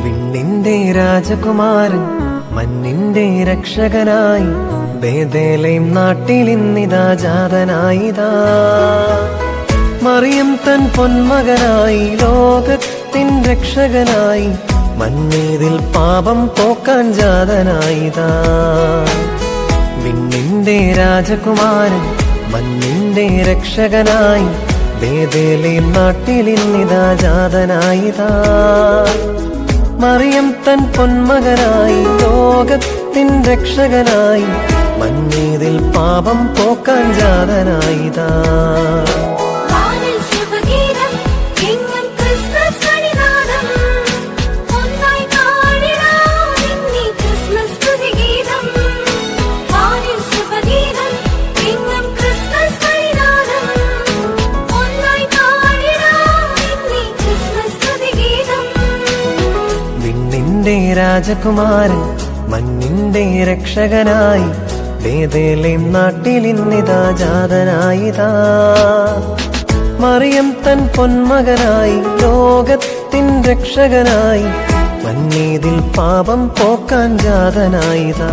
വിണ്ണിന്റെ രാജകുമാരൻ മണ്ണിന്റെ രക്ഷകനായി ബേഥേലേം നാട്ടിലിന്നിതാ ജാതനായിതാ. മറിയം തൻ പൊന്മകനായി ലോകത്തിൻ രക്ഷകനായി മണ്ണീതിൽ പാപം പോക്കാൻ ജാതനായിതാ. വിണ്ണിന്റെ രാജകുമാരൻ മണ്ണിന്റെ രക്ഷകനായി ബേഥേലേം നാട്ടിലിന്നിതാ ജാതനായിതാ. മറിയം തൻ പൊന്മകനായി ലോകത്തിൻ രക്ഷകനായി മണ്ണീതിൽ പാപം പോക്കാൻ ജാതനായിതാ. വിണ്ണിന്റെ രാജകുമാരൻ മണ്ണിന്റെ രക്ഷകനായി ബേഥേലേം നാട്ടിലിന്നിതാ ജാതനായിതാ. മറിയം തൻ പൊന്മകനായി ലോകത്തിൻ രക്ഷകനായി മണ്ണീതിൽ പാപം പോക്കാൻ ജാതനായിതാ.